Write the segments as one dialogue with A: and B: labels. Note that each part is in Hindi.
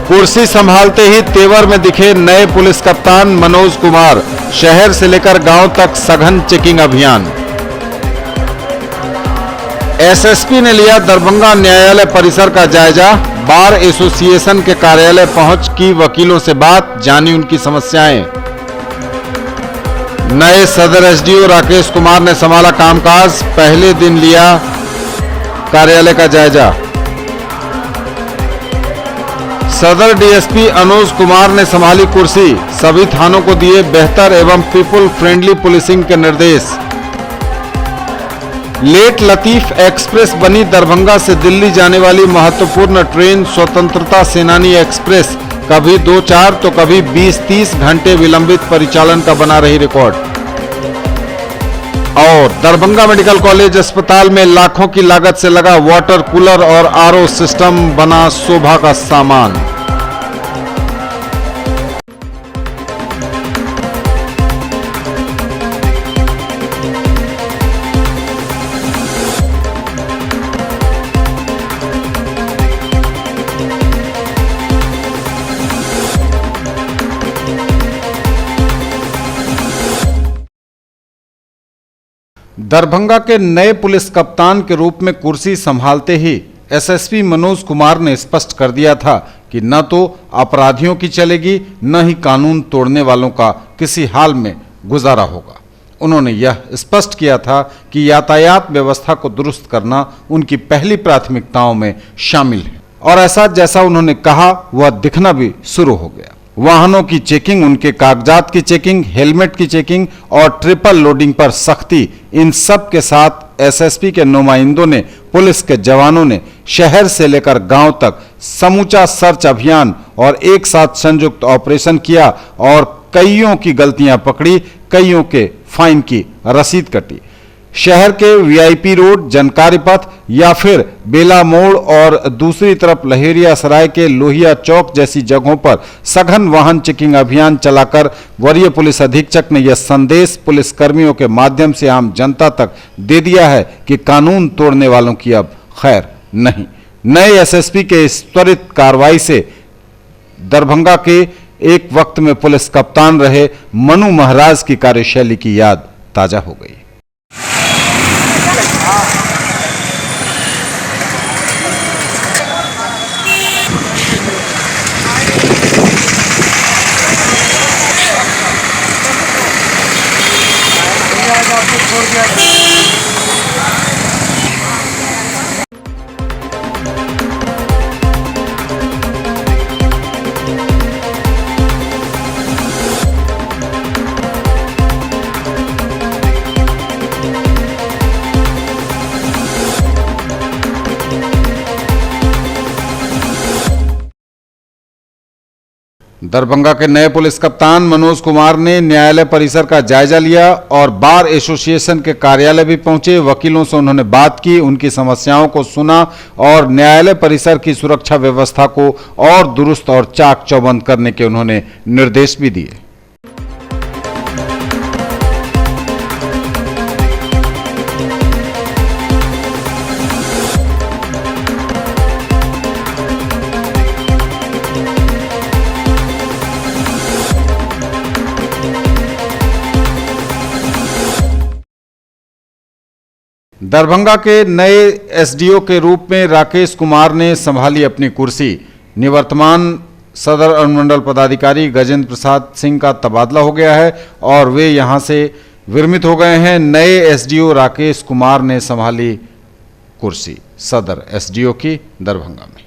A: कुर्सी संभालते ही तेवर में दिखे नए पुलिस कप्तान मनोज कुमार। शहर से लेकर गांव तक सघन चेकिंग अभियान। एसएसपी ने लिया दरभंगा न्यायालय परिसर का जायजा। बार एसोसिएशन के कार्यालय पहुंच की वकीलों से बात, जानी उनकी समस्याएं। नए सदर एसडीओ राकेश कुमार ने संभाला कामकाज। पहले दिन लिया कार्यालय का जायजा। सदर डीएसपी अनुज कुमार ने संभाली कुर्सी। सभी थानों को दिए बेहतर एवं पीपुल फ्रेंडली पुलिसिंग के निर्देश। लेट लतीफ एक्सप्रेस बनी दरभंगा से दिल्ली जाने वाली महत्वपूर्ण ट्रेन स्वतंत्रता सेनानी एक्सप्रेस। कभी 2-4 तो कभी 20-30 घंटे विलंबित परिचालन का बना रही रिकॉर्ड। और दरभंगा मेडिकल कॉलेज अस्पताल में लाखों की लागत से लगा वाटर कूलर और आरओ सिस्टम बना शोभा का सामान। दरभंगा के नए पुलिस कप्तान के रूप में कुर्सी संभालते ही एसएसपी मनोज कुमार ने स्पष्ट कर दिया था कि न तो अपराधियों की चलेगी, न ही कानून तोड़ने वालों का किसी हाल में गुजारा होगा। उन्होंने यह स्पष्ट किया था कि यातायात व्यवस्था को दुरुस्त करना उनकी पहली प्राथमिकताओं में शामिल है। और ऐसा जैसा उन्होंने कहा वह दिखना भी शुरू हो गया। वाहनों की चेकिंग, उनके कागजात की चेकिंग, हेलमेट की चेकिंग और ट्रिपल लोडिंग पर सख्ती, इन सब के साथ एसएसपी के नुमाइंदों ने, पुलिस के जवानों ने शहर से लेकर गांव तक समूचा सर्च अभियान और एक साथ संयुक्त ऑपरेशन किया और कईयों की गलतियां पकड़ी, कईयों के फाइन की रसीद कटी। शहर के वीआईपी रोड, जानकारी पथ या फिर बेला मोड़ और दूसरी तरफ लहेरिया सराय के लोहिया चौक जैसी जगहों पर सघन वाहन चेकिंग अभियान चलाकर वरीय पुलिस अधीक्षक ने यह संदेश पुलिस कर्मियों के माध्यम से आम जनता तक दे दिया है कि कानून तोड़ने वालों की अब खैर नहीं। नए एसएसपी के इस त्वरित कार्रवाई से दरभंगा के एक वक्त में पुलिस कप्तान रहे मनु महाराज की कार्यशैली की याद ताजा हो गई। दरभंगा के नए पुलिस कप्तान मनोज कुमार ने न्यायालय परिसर का जायजा लिया और बार एसोसिएशन के कार्यालय भी पहुंचे। वकीलों से उन्होंने बात की, उनकी समस्याओं को सुना और न्यायालय परिसर की सुरक्षा व्यवस्था को और दुरुस्त और चाक चौबंद करने के उन्होंने निर्देश भी दिए। दरभंगा के नए एसडीओ के रूप में राकेश कुमार ने संभाली अपनी कुर्सी। निवर्तमान सदर अनुमंडल पदाधिकारी गजेंद्र प्रसाद सिंह का तबादला हो गया है और वे यहां से विरमित हो गए हैं। नए एसडीओ राकेश कुमार ने संभाली कुर्सी सदर एसडीओ की दरभंगा में।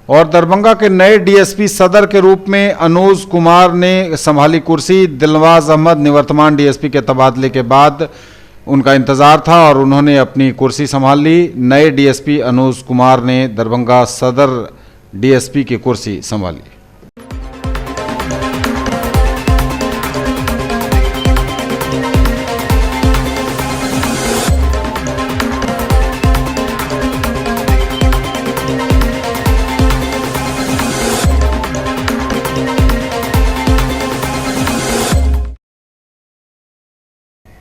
A: और दरभंगा के नए डीएसपी सदर के रूप में अनुज कुमार ने संभाली कुर्सी। दिलवाज अहमद निवर्तमान डीएसपी के तबादले के बाद उनका इंतजार था और उन्होंने अपनी कुर्सी संभाल ली। नए डीएसपी अनुज कुमार ने दरभंगा सदर डीएसपी की कुर्सी संभाली।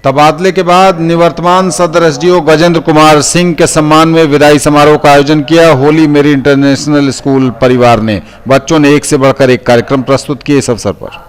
A: तबादले के बाद निवर्तमान सदर एसडीओ गजेंद्र कुमार सिंह के सम्मान में विदाई समारोह का आयोजन किया होली मेरी इंटरनेशनल स्कूल परिवार ने। बच्चों ने एक से बढ़कर एक कार्यक्रम प्रस्तुत किए इस अवसर पर।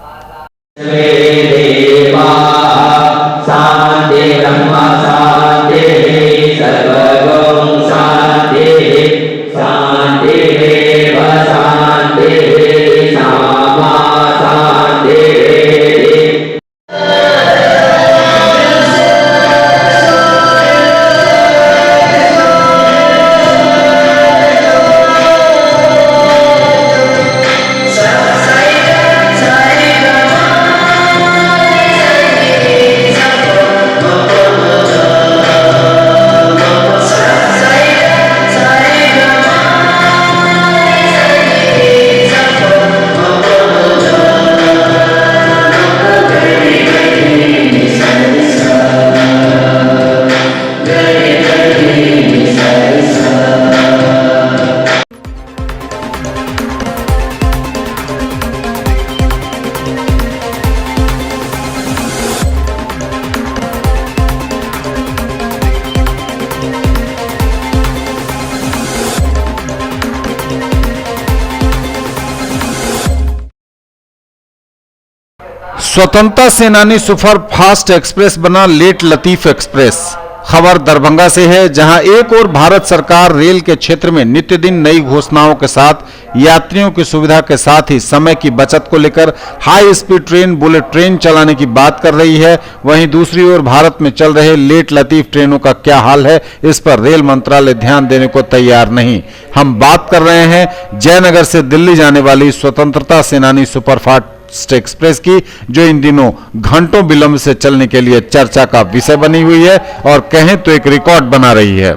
A: स्वतंत्रता सेनानी सुपर फास्ट एक्सप्रेस बना लेट लतीफ एक्सप्रेस। खबर दरभंगा से है, जहां एक और भारत सरकार रेल के क्षेत्र में नित्य दिन नई घोषणाओं के साथ यात्रियों की सुविधा के साथ ही समय की बचत को लेकर high speed train, bullet train चलाने की बात कर रही है। वहीं दूसरी ओर भारत में चल रहे लेट लतीफ ट्रेनों का क्या हाल है, इस पर रेल मंत्रालय ध्यान देने को तैयार नहीं। हम बात कर रहे हैं जयनगर से दिल्ली जाने वाली स्वतंत्रता सेनानी सुपरफास्ट एक्सप्रेस की, जो इन दिनों घंटों विलंब से चलने के लिए चर्चा का विषय बनी हुई है और कहें तो एक रिकॉर्ड बना रही है।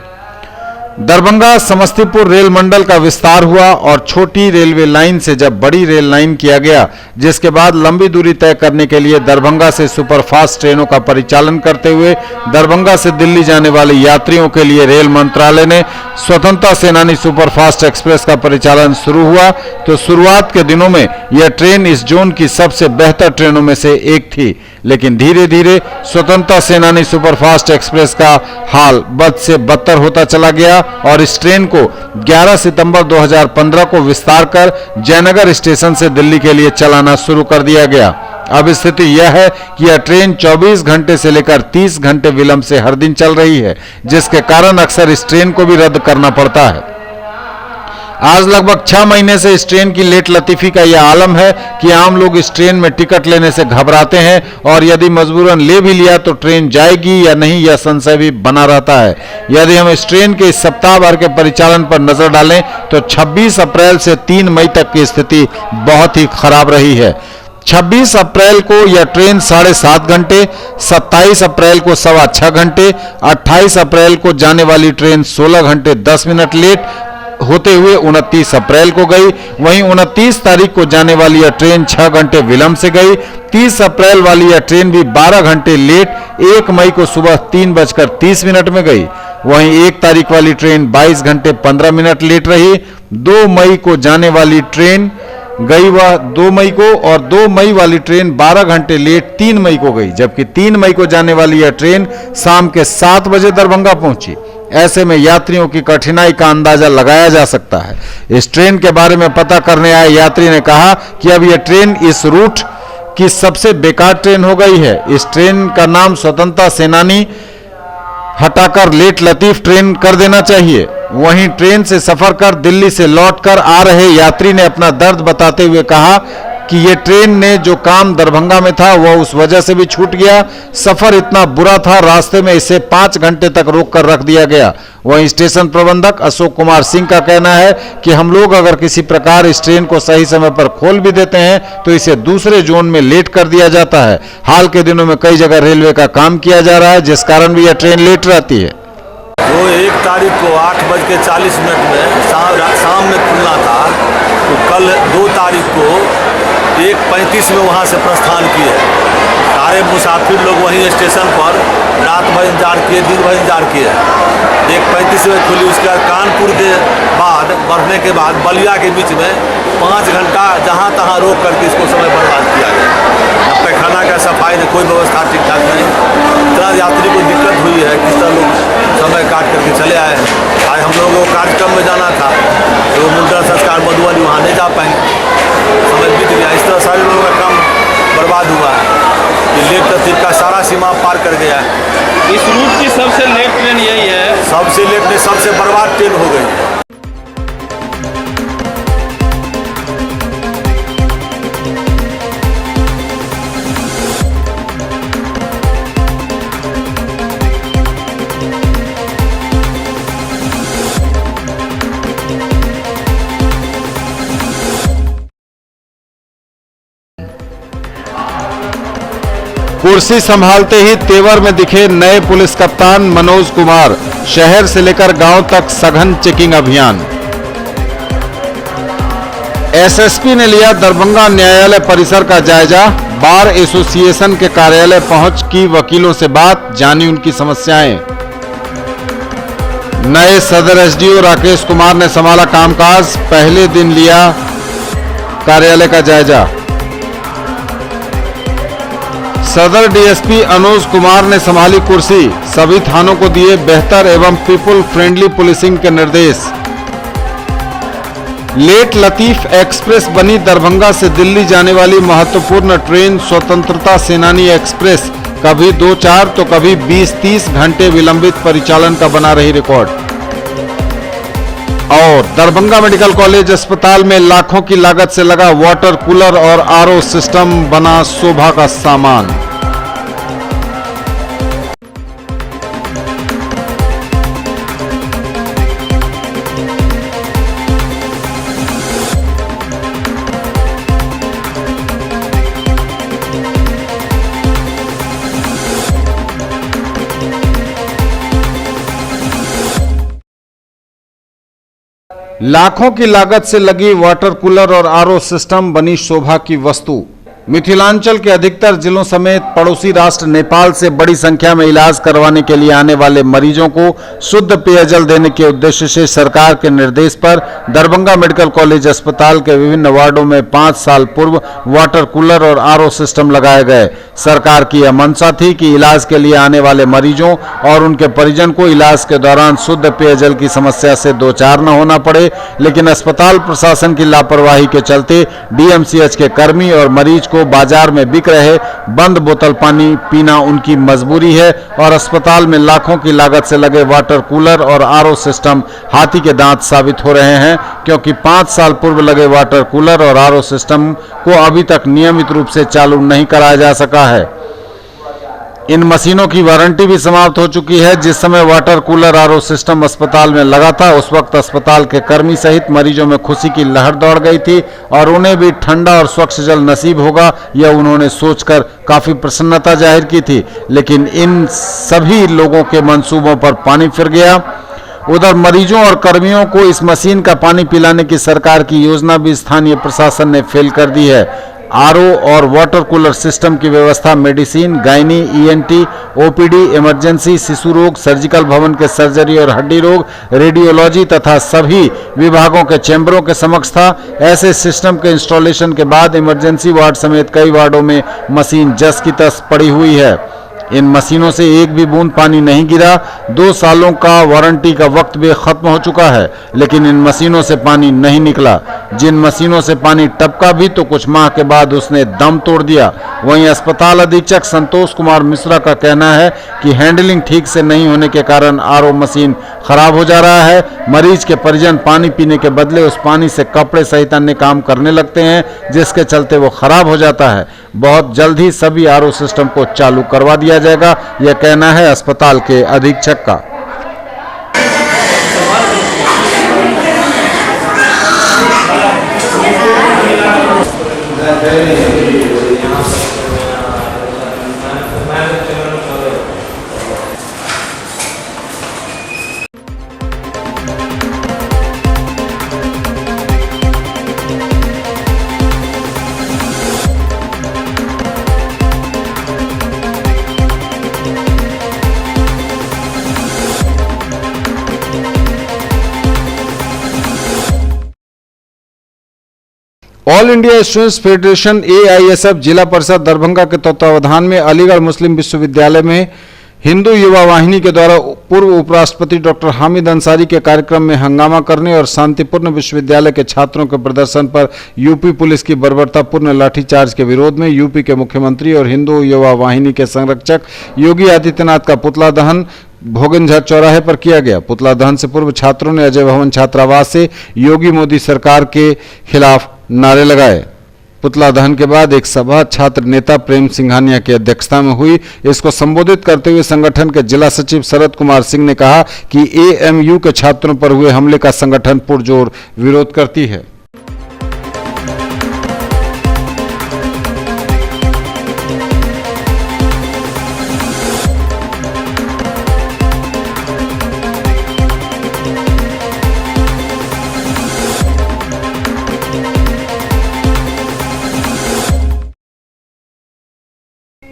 A: दरभंगा समस्तीपुर रेल मंडल का विस्तार हुआ और छोटी रेलवे लाइन से जब बड़ी रेल लाइन किया गया, जिसके बाद लंबी दूरी तय करने के लिए दरभंगा से सुपरफास्ट ट्रेनों का परिचालन करते हुए दरभंगा से दिल्ली जाने वाले यात्रियों के लिए रेल मंत्रालय ने स्वतंत्रता सेनानी सुपरफास्ट एक्सप्रेस का परिचालन शुरू हुआ। तो शुरुआत के दिनों में यह ट्रेन इस जोन की सबसे बेहतर ट्रेनों में से एक थी, लेकिन धीरे धीरे स्वतंत्रता सेनानी सुपरफास्ट एक्सप्रेस का हाल बद से बदतर होता चला गया और इस ट्रेन को 11 सितंबर 2015 को विस्तार कर जयनगर स्टेशन से दिल्ली के लिए चलाना शुरू कर दिया गया। अब स्थिति यह है कि यह ट्रेन 24 घंटे से लेकर 30 घंटे विलंब से हर दिन चल रही है, जिसके कारण अक्सर इस ट्रेन को भी रद्द करना पड़ता है। आज लगभग 6 महीने से इस ट्रेन की लेट लतीफी का यह आलम है कि आम लोग इस ट्रेन में टिकट लेने से घबराते हैं और यदि मजबूरन ले भी लिया तो ट्रेन जाएगी या नहीं यह संशय भी बना रहता है। यदि हम इस ट्रेन के इस सप्ताह भर के परिचालन पर नजर डालें तो 26 अप्रैल से 3 मई तक की स्थिति बहुत ही खराब रही है। 26 अप्रैल को यह ट्रेन 7.5 घंटे, 27 अप्रैल को 6.25 घंटे, 28 अप्रैल को जाने वाली ट्रेन 16 घंटे 10 मिनट लेट होते हुए 29 अप्रैल को गई। वहीं 29 तारीख को जाने वाली यह ट्रेन 6 घंटे विलंब से गई। 30 अप्रैल वाली यह ट्रेन भी 12 घंटे लेट 1 मई को सुबह 3:30 में गई। वहीं 1 तारीख वाली ट्रेन 22 घंटे 15 मिनट लेट रही। 2 मई को जाने वाली ट्रेन गई वह 2 मई को, और 2 मई वाली ट्रेन 12 घंटे लेट 3 मई को गई, जबकि 3 मई को जाने वाली यह ट्रेन शाम के 7 बजे दरभंगा पहुंची। ऐसे में यात्रियों की कठिनाई का अंदाजा लगाया जा सकता है। इस ट्रेन के बारे में पता करने आए यात्री ने कहा कि अब यह ट्रेन इस रूट की सबसे बेकार ट्रेन हो गई है। इस ट्रेन का नाम स्वतंत्रता सेनानी हटाकर लेट लतीफ ट्रेन कर देना चाहिए। वहीं ट्रेन से सफर कर दिल्ली से लौटकर आ रहे यात्री ने अपना दर्द बताते हुए कहा कि ये ट्रेन ने जो काम दरभंगा में था वह उस वजह से भी छूट गया। सफर इतना बुरा था, रास्ते में इसे 5 घंटे तक रोक कर रख दिया गया। वहीं स्टेशन प्रबंधक अशोक कुमार सिंह का कहना है कि हम लोग अगर किसी प्रकार इस ट्रेन को सही समय पर खोल भी देते हैं तो इसे दूसरे जोन में लेट कर दिया जाता है। हाल के दिनों में कई जगह रेलवे का काम किया जा रहा है, जिस कारण भी यह ट्रेन लेट रहती है।
B: वो 1 तारीख को 8:40 में शाम में खुलना था, तो कल 2 तारीख को 1:35 में वहाँ से प्रस्थान किए। सारे मुसाफिर लोग वहीं स्टेशन पर रात भर इंतजार किए, दिन भर इंतजार किए। 1:35 में खुली, उसके बाद कानपुर के बाद बढ़ने के बाद बलिया के बीच में 5 घंटा जहाँ तहाँ रोक करके इसको समय बर्बाद किया गया। अब पैखाना का सफाई कोई व्यवस्था ठीक ठाक नहीं, इतना कर गया।
C: इस रूट की सबसे लेट ट्रेन यही है।
B: सबसे लेट नहीं, सबसे बर्बाद ट्रेन हो गई है।
A: कुर्सी संभालते ही तेवर में दिखे नए पुलिस कप्तान मनोज कुमार। शहर से लेकर गांव तक सघन चेकिंग अभियान। एसएसपी ने लिया दरभंगा न्यायालय परिसर का जायजा। बार एसोसिएशन के कार्यालय पहुंच की वकीलों से बात, जानी उनकी समस्याएं। नए सदर एसडीओ राकेश कुमार ने संभाला कामकाज। पहले दिन लिया कार्यालय का जायजा। सदर डीएसपी अनुज कुमार ने संभाली कुर्सी। सभी थानों को दिए बेहतर एवं पीपल फ्रेंडली पुलिसिंग के निर्देश। लेट लतीफ एक्सप्रेस बनी दरभंगा से दिल्ली जाने वाली महत्वपूर्ण ट्रेन स्वतंत्रता सेनानी एक्सप्रेस। कभी 2-4 तो कभी 20-30 घंटे विलंबित परिचालन का बना रही रिकॉर्ड। और दरभंगा मेडिकल कॉलेज अस्पताल में लाखों की लागत से लगा वाटर कूलर और आरओ सिस्टम बना शोभा का सामान। लाखों की लागत से लगी वाटर कूलर और आरओ सिस्टम बनी शोभा की वस्तु। मिथिलांचल के अधिकतर जिलों समेत पड़ोसी राष्ट्र नेपाल से बड़ी संख्या में इलाज करवाने के लिए आने वाले मरीजों को शुद्ध पेयजल देने के उद्देश्य से सरकार के निर्देश पर दरभंगा मेडिकल कॉलेज अस्पताल के विभिन्न वार्डों में 5 साल पूर्व वाटर कूलर और आरओ सिस्टम लगाए गए। सरकार की यह मंशा थी कि इलाज के लिए आने वाले मरीजों और उनके परिजन को इलाज के दौरान शुद्ध पेयजल की समस्या से दो चार न होना पड़े, लेकिन अस्पताल प्रशासन की लापरवाही के चलते डीएमसीएच के कर्मी और मरीज को बाजार में बिक रहे बंद बोतल पानी पीना उनकी मजबूरी है और अस्पताल में लाखों की लागत से लगे वाटर कूलर और आरओ सिस्टम हाथी के दांत साबित हो रहे हैं, क्योंकि 5 साल पूर्व लगे वाटर कूलर और आरओ सिस्टम को अभी तक नियमित रूप से चालू नहीं कराया जा सका है। इन मशीनों की वारंटी भी समाप्त हो चुकी है। जिस समय वाटर कूलर आरओ सिस्टम अस्पताल में लगा था उस वक्त अस्पताल के कर्मी सहित मरीजों में खुशी की लहर दौड़ गई थी और उन्हें भी ठंडा और स्वच्छ जल नसीब होगा, यह उन्होंने सोचकर काफी प्रसन्नता जाहिर की थी। लेकिन इन सभी लोगों के मंसूबों पर पानी फिर गया। उधर मरीजों और कर्मियों को इस मशीन का पानी पिलाने की सरकार की योजना भी स्थानीय प्रशासन ने फेल कर दी है। आरओ और वाटर कूलर सिस्टम की व्यवस्था medicine, gynae, ENT, OPD, emergency, शिशु रोग, सर्जिकल भवन के सर्जरी और हड्डी रोग, रेडियोलॉजी तथा सभी विभागों के चैम्बरों के समक्ष था। ऐसे सिस्टम के इंस्टॉलेशन के बाद इमरजेंसी वार्ड समेत कई वार्डों में मशीन जस की तस पड़ी हुई है। इन मशीनों से एक भी बूंद पानी नहीं गिरा। 2 सालों का वारंटी का वक्त भी खत्म हो चुका है, लेकिन इन मशीनों से पानी नहीं निकला। जिन मशीनों से पानी टपका भी तो कुछ माह के बाद उसने दम तोड़ दिया। वहीं अस्पताल अधीक्षक संतोष कुमार मिश्रा का कहना है कि हैंडलिंग ठीक से नहीं होने के कारण आरओ मशीन खराब हो जा रहा है। मरीज के परिजन पानी पीने के बदले उस पानी से कपड़े सहित अन्य काम करने लगते हैं, जिसके चलते वो खराब हो जाता है। बहुत जल्द ही सभी आरओ सिस्टम को चालू करवा दिया जाएगा, यह कहना है अस्पताल के अधीक्षक का। All India students federation AISF जिला परिषद दरभंगा के तत्वावधान में अलीगढ़ मुस्लिम विश्वविद्यालय में हिंदू युवा वाहिनी के द्वारा पूर्व उपराष्ट्रपति डॉक्टर हामिद अंसारी के कार्यक्रम में हंगामा करने और शांतिपूर्ण विश्वविद्यालय के छात्रों के प्रदर्शन पर यूपी पुलिस की बर्बरतापूर्ण लाठीचार्ज के विरोध में यूपी के मुख्यमंत्री और हिंदू युवा वाहिनी के संरक्षक योगी आदित्यनाथ का पुतला दहन भोगनझर चौराहे पर किया गया। पुतला दहन से पूर्व छात्रों ने अजय भवन छात्रावास से योगी मोदी सरकार के खिलाफ नारे लगाए। पुतला दहन के बाद एक सभा छात्र नेता प्रेम सिंघानिया की अध्यक्षता में हुई। इसको संबोधित करते हुए संगठन के जिला सचिव शरद कुमार सिंह ने कहा कि एएमयू के छात्रों पर हुए हमले का संगठन पुरजोर विरोध करती है।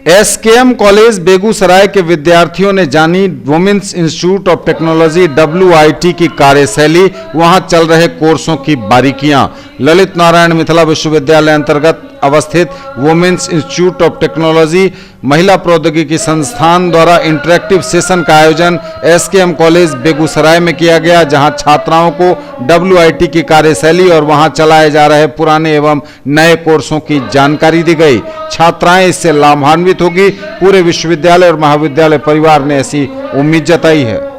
A: एसकेएम कॉलेज बेगूसराय के विद्यार्थियों ने जानी women's institute of technology WIT की कार्यशैली, वहां चल रहे कोर्सों की बारीकियां। ललित नारायण मिथिला विश्वविद्यालय अंतर्गत अवस्थित वुमेन्स इंस्टीट्यूट ऑफ टेक्नोलॉजी महिला प्रौद्योगिकी संस्थान द्वारा इंटरेक्टिव सेशन का आयोजन एसकेएम कॉलेज बेगूसराय में किया गया, जहां छात्राओं को WIT की कार्यशैली और वहां चलाए जा रहे पुराने एवं नए कोर्सों की जानकारी दी गई। छात्राएं इससे लाभान्वित होगी। पूरे विश्वविद्यालय और महाविद्यालय परिवार ने ऐसी उम्मीद जताई है।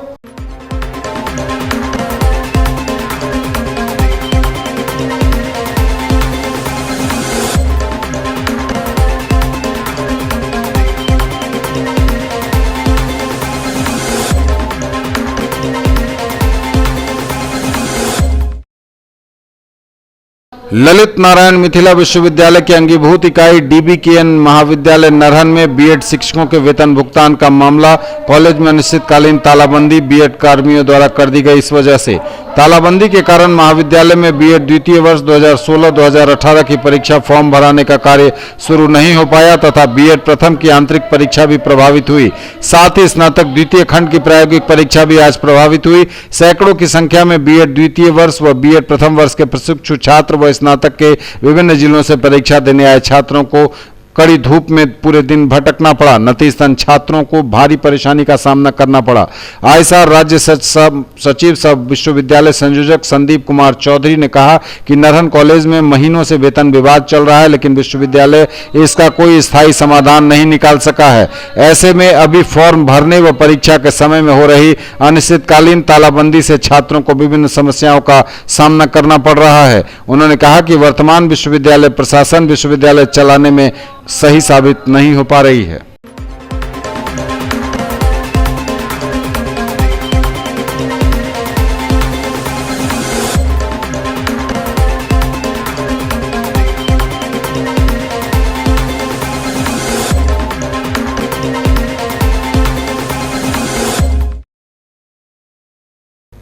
A: ललित नारायण मिथिला विश्वविद्यालय की अंगीभूत इकाई DBKN महाविद्यालय नरहन में बीएड शिक्षकों के वेतन भुगतान का मामला। कॉलेज में अनिश्चितकालीन तालाबंदी बीएड कर्मियों द्वारा कर दी गई। इस वजह से तालाबंदी के कारण महाविद्यालय में बीएड द्वितीय वर्ष 2016-2018 की परीक्षा फॉर्म भराने का कार्य शुरू नहीं हो पाया तथा बीएड प्रथम की आंतरिक परीक्षा भी प्रभावित हुई। साथ ही स्नातक द्वितीय खंड की प्रायोगिक परीक्षा भी आज प्रभावित हुई। सैकड़ों की संख्या में बीएड द्वितीय वर्ष व बीएड प्रथम वर्ष के प्रशिक्षु छात्र व स्नातक के विभिन्न जिलों से परीक्षा देने आए छात्रों को कड़ी धूप में पूरे दिन भटकना पड़ा। नतीजतन छात्रों को भारी परेशानी का सामना करना पड़ा। आईएसआर राज्य सचिव सब विश्वविद्यालय संयोजक संदीप कुमार चौधरी ने कहा कि नरहन कॉलेज में महीनों से वेतन विवाद चल रहा है, लेकिन विश्वविद्यालय इसका कोई स्थायी समाधान नहीं निकाल सका है। ऐसे में अभी फॉर्म भरने व परीक्षा के समय में हो रही अनिश्चितकालीन तालाबंदी से छात्रों को विभिन्न समस्याओं का सामना करना पड़ रहा है। उन्होंने कहा कि वर्तमान विश्वविद्यालय प्रशासन विश्वविद्यालय चलाने में सही साबित नहीं हो पा रही है।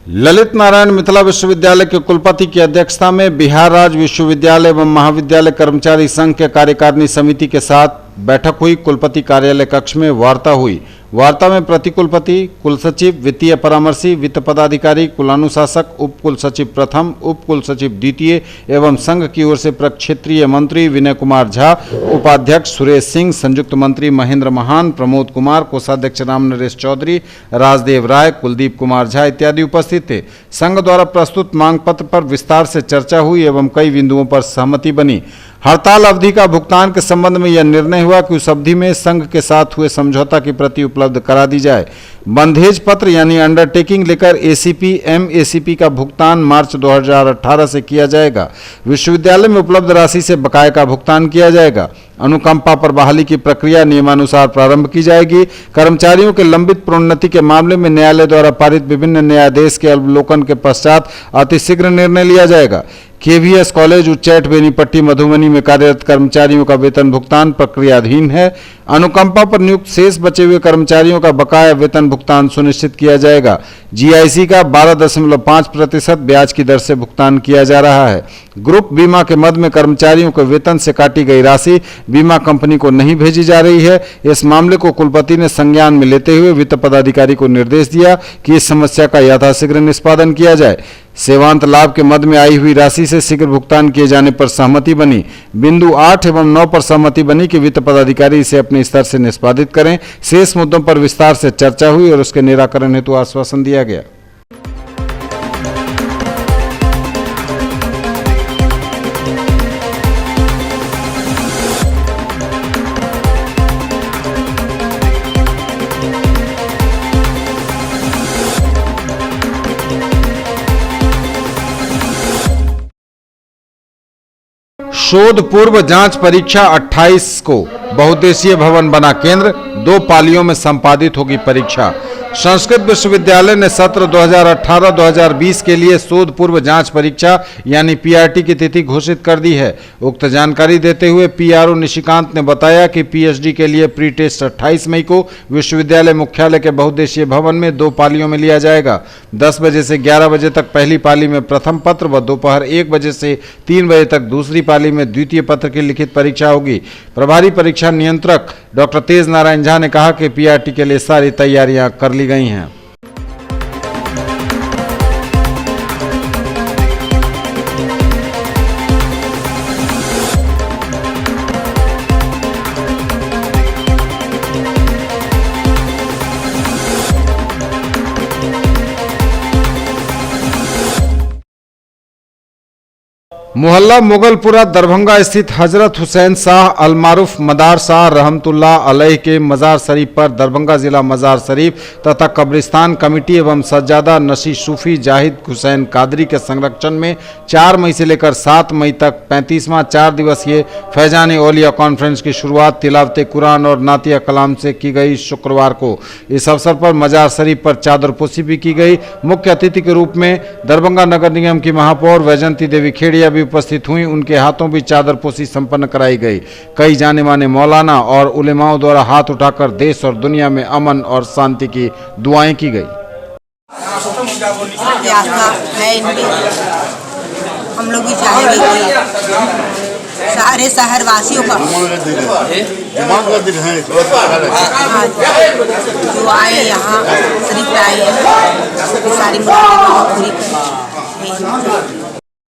A: ललित नारायण मिथिला विश्वविद्यालय के कुलपति की अध्यक्षता में बिहार राज्य विश्वविद्यालय एवं महाविद्यालय कर्मचारी संघ के कार्यकारिणी समिति के साथ बैठक हुई। कुलपति कार्यालय कक्ष में वार्ता हुई। वार्ता में प्रतिकुलपति, कुलसचिव, वित्तीय परामर्शी, वित्त पदाधिकारी, कुलानुशासक, उप कुलसचिव प्रथम, उप कुलसचिव द्वितीय एवं संघ की ओर से प्रक्षेत्रीय मंत्री विनय कुमार झा, उपाध्यक्ष सुरेश सिंह, संयुक्त मंत्री महेंद्र महान, प्रमोद कुमार, कोषाध्यक्ष राम नरेश चौधरी, राजदेव राय, कुलदीप कुमार झा इत्यादि उपस्थित थे। संघ द्वारा प्रस्तुत मांग पत्र पर विस्तार से चर्चा हुई एवं कई बिंदुओं पर सहमति बनी। हड़ताल अवधि का भुगतान के संबंध में यह निर्णय हुआ कि उस अवधि में संघ के साथ हुए समझौता की प्रति उपलब्ध करा दी जाए। बंधेज पत्र यानी अंडरटेकिंग लेकर ACP, MACP का भुगतान मार्च 2018 से किया जाएगा। विश्वविद्यालय में उपलब्ध राशि से बकाया का भुगतान किया जाएगा। अनुकंपा पर बहाली की प्रक्रिया नियमानुसार प्रारंभ की जाएगी। कर्मचारियों के लंबित प्रोन्नति के मामले में न्यायालय द्वारा पारित विभिन्न न्यायाधीश के अवलोकन के पश्चात अतिशीघ्र निर्णय लिया जाएगा। KVS कॉलेज उच्चैठ बेनीपट्टी मधुबनी में कार्यरत कर्मचारियों का वेतन भुगतान प्रक्रियाधीन है। अनुकंपा पर नियुक्त शेष बचे हुए कर्मचारियों का बकाया वेतन भुगतान सुनिश्चित किया जाएगा। GIC का 12.5% ब्याज की दर से भुगतान किया जा रहा है। ग्रुप बीमा के मद में कर्मचारियों के वेतन से काटी गई राशि बीमा कंपनी को नहीं भेजी जा रही है। इस मामले को कुलपति ने संज्ञान में लेते हुए वित्त पदाधिकारी को निर्देश दिया कि इस समस्या का यथाशीघ्र निष्पादन किया जाए। सेवांत लाभ के मद में आई हुई राशि से शीघ्र भुगतान किए जाने पर सहमति बनी। बिंदु 8 एवं 9 पर सहमति बनी कि वित्त पदाधिकारी इसे अपने स्तर से निष्पादित करें। शेष मुद्दों पर विस्तार से चर्चा हुई और उसके निराकरण हेतु आश्वासन दिया गया। शोध पूर्व जांच परीक्षा 28 को बहुउद्देशीय भवन बना केंद्र, 2 पालियों में संपादित होगी परीक्षा। संस्कृत विश्वविद्यालय ने सत्र 2018-2020 के लिए शोध पूर्व जांच परीक्षा यानी पीआरटी की तिथि घोषित कर दी है। उक्त जानकारी देते हुए पीआरओ निशिकांत ने बताया कि पीएचडी के लिए प्री टेस्ट 28 मई को विश्वविद्यालय मुख्यालय के बहुउद्देशीय भवन में 2 पालियों में लिया जाएगा। 10 बजे से 11 बजे तक पहली पाली में प्रथम पत्र व दोपहर 1 बजे से 3 बजे तक दूसरी पाली में द्वितीय पत्र की लिखित परीक्षा होगी। प्रभारी परीक्षा नियंत्रक डॉक्टर तेज नारायण झा ने कहा कि पीआरटी के लिए सारी तैयारियां कर ली गई हैं। मोहल्ला मुगलपुरा दरभंगा स्थित हजरत हुसैन शाह अलमारूफ मदार शाह रहमतुल्लाह अलैह के मज़ार शरीफ पर दरभंगा जिला मज़ार शरीफ तथा कब्रिस्तान कमेटी एवं सज्जादा नशी सूफी जाहिद हुसैन कादरी के संरक्षण में 4 मई से लेकर 7 मई तक 35वां 4 दिवसीय फैजान औलिया कॉन्फ्रेंस की शुरुआत तिलावत कुरान और नातिया कलाम से की गई शुक्रवार को। इस अवसर पर मज़ार शरीफ पर चादरपोशी भी की गई। मुख्य अतिथि के रूप में दरभंगा नगर निगम की महापौर वैजंती देवी खेड़िया भी उपस्थित हुई। उनके हाथों भी चादरपोशी संपन्न कराई गई। कई जाने माने मौलाना और उलेमाओं द्वारा हाथ उठाकर देश और दुनिया में अमन और शांति की दुआएं की गई।
D: हम लोग भी चाहेंगे कि सारे शहरवासियों का जो आए यहाँ शरीफ आए हैं सारी पूरी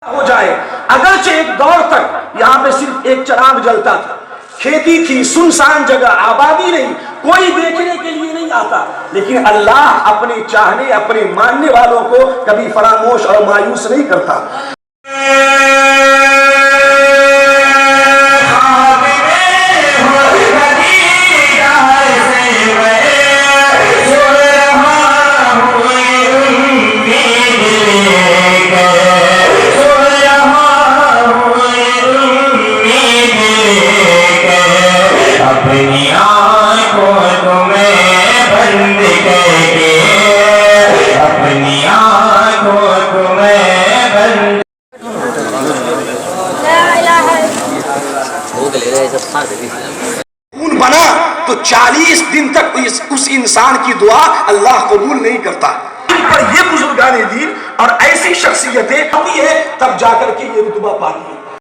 E: हो जाए। अगरचे एक दौर तक यहाँ पे सिर्फ एक चिराग जलता था, खेती थी, सुनसान जगह, आबादी नहीं, कोई देखने के लिए नहीं आता, लेकिन अल्लाह अपने चाहने अपने मानने वालों को कभी फरामोश और मायूस नहीं करता। खून बना तो 40 दिन तक उस इंसान की दुआ अल्लाह कबूल नहीं करता। पर ये बुजुर्गाने दीन और ऐसी शख्सियतें होती है तब जाकर के ये रुतबा पाती है।